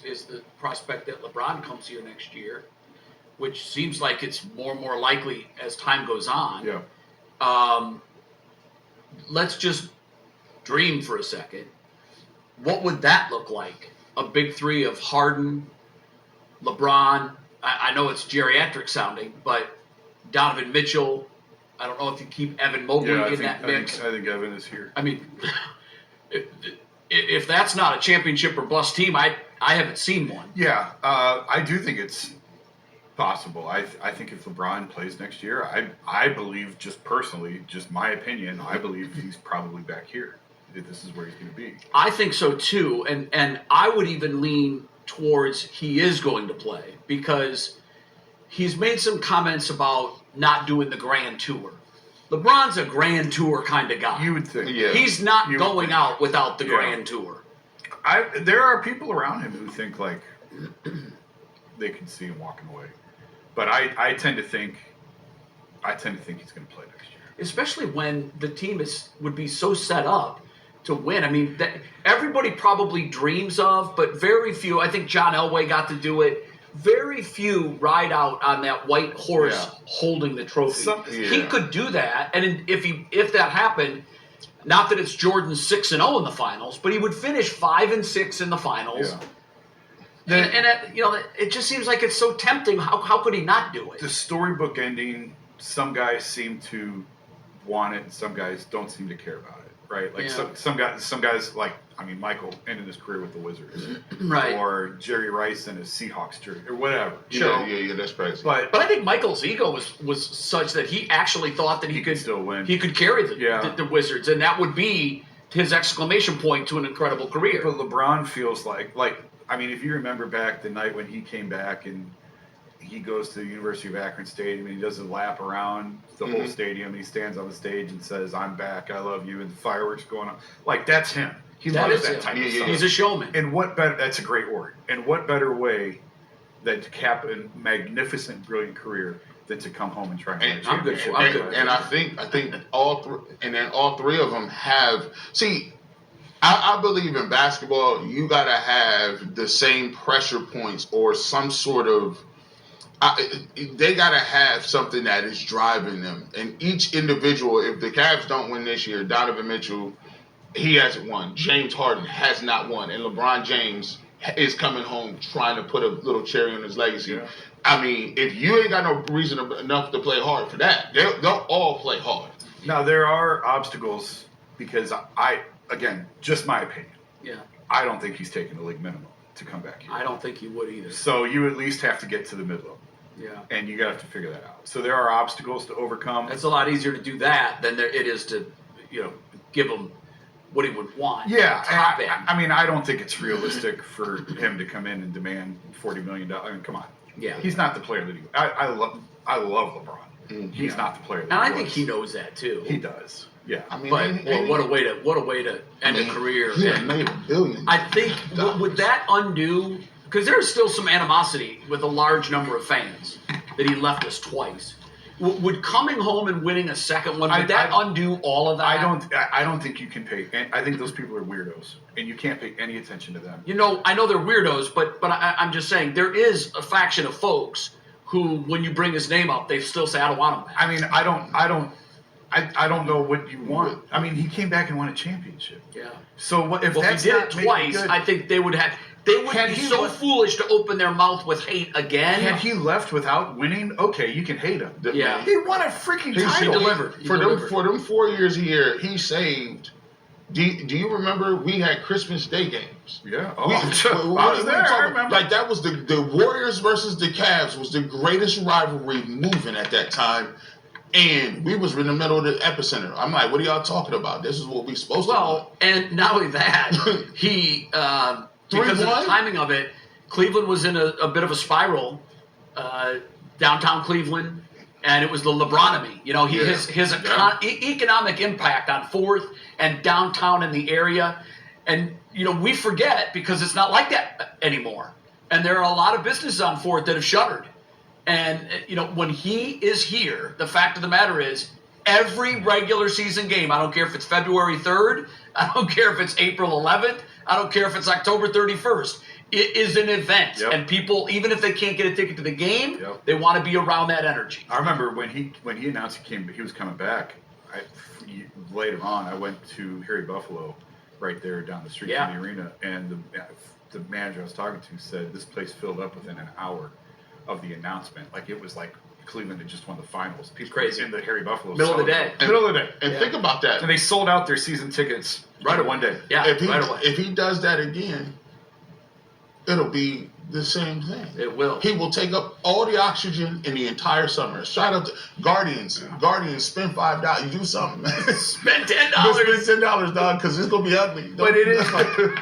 is the prospect that LeBron comes here next year, which seems like it's more and more likely as time goes on. Yeah. Let's just dream for a second. What would that look like? A big three of Harden, LeBron. I know it's geriatric sounding, but Donovan Mitchell. I don't know if you keep Evan Mobley in that mix. I think Evan is here. I mean, if that's not a championship or bust team, I haven't seen one. Yeah, I do think it's possible. I think if LeBron plays next year, I believe, just personally, just my opinion, I believe he's probably back here. This is where he's going to be. I think so too, and I would even lean towards he is going to play because he's made some comments about not doing the grand tour. LeBron's a grand tour kind of guy. You would think. Yeah. He's not going out without the grand tour. There are people around him who think like they can see him walking away, but I tend to think he's going to play next year, especially when the team would be so set up to win. I mean, everybody probably dreams of, but very few. I think John Elway got to do it. Very few ride out on that white horse holding the trophy. He could do that, and if that happened, not that it's Jordan's 6-0 in the finals, but he would finish 5-6 in the finals. Yeah. It just seems like it's so tempting. How could he not do it? The storybook ending. Some guys seem to want it, and some guys don't seem to care about it. Right? Like some guys like. I mean, Michael ended his career with the Wizards, right? Or Jerry Rice in his Seahawks jersey, or whatever. Yeah, that's crazy. But I think Michael's ego was such that he actually thought that he could still win. He could carry the Wizards, and that would be his exclamation point to an incredible career. But LeBron feels like I mean, if you remember back the night when he came back and he goes to the University of Akron Stadium and he does a lap around the whole stadium, and he stands on the stage and says, "I'm back, I love you," and the fireworks going on. Like, that's him. He loves that type of stuff. He's a showman. And that's a great word. And what better way than to cap a magnificent, brilliant career than to come home and try and win a championship? And I think all three of them have. See, I believe in basketball, you gotta have the same pressure points or some sort of. They gotta have something that is driving them. And each individual, if the Cavs don't win this year, Donovan Mitchell. He hasn't won. James Harden has not won. And LeBron James is coming home trying to put a little cherry on his legacy. Yeah. I mean, if you ain't got no reason enough to play hard for that, they'll all play hard. Now, there are obstacles because again, just my opinion. Yeah. I don't think he's taking the league minimum to come back here. I don't think he would either. So you at least have to get to the mid-level. Yeah. And you have to figure that out. So there are obstacles to overcome. It's a lot easier to do that than it is to, give him what he would want. Yeah, I mean, I don't think it's realistic for him to come in and demand $40 million. I mean, come on. Yeah, he's not the player that he. I love LeBron. He's not the player. That and I think he knows that too. He does. Yeah, I mean, but what a way to end a career. He made $1 billion. I think would that undo? Because there's still some animosity with a large number of fans that he left us twice. Would coming home and winning a second one, would that undo all of that? I don't think you can pay. I think those people are weirdos, and you can't pay any attention to them. I know they're weirdos, but I'm just saying there is a faction of folks who, when you bring his name up, they still say, "I don't want him back." I mean, I don't know what you want. I mean, he came back and won a championship. Yeah. So what if he did it twice? I think they would have. They would be so foolish to open their mouth with hate again. Had he left without winning, okay, you can hate him. Yeah. He won a freaking title. He delivered. For them 4 years here, he saved. Do you remember we had Christmas Day games? Yeah. I was there. I remember. Like, that was the Warriors versus the Cavs was the greatest rivalry moving at that time. And we was in the middle of the epicenter. I'm like, what are y'all talking about? This is what we supposed to do. Well, and not only that, he... because of the timing of it, Cleveland was in a bit of a spiral, downtown Cleveland, and it was the LeBronomy. His economic impact on 4th and downtown in the area. And, we forget because it's not like that anymore. And there are a lot of businesses on 4th that have shuttered. And, when he is here, the fact of the matter is, every regular season game, I don't care if it's February 3rd, I don't care if it's April 11th, I don't care if it's October 31st. it is an event, Yep. and people, even if they can't get a ticket to the game, Yep. they want to be around that energy. I remember when he announced he was coming back. Later on, I went to Harry Buffalo, right there down the street from the arena, and the manager I was talking to said this place filled up within an hour of the announcement. Like it was like Cleveland had just won the finals. People Crazy. in the Harry Buffalo Middle of the day. middle of the day. And think about that. And they sold out their season tickets Right in one day. Yeah, right away. If he does that again, it'll be the same thing. It will. He will take up all the oxygen in the entire summer. Shout out to Guardians. Guardians, spend $5. Do something. Spend $10. Spend $10, dog, because it's gonna be ugly. But it is.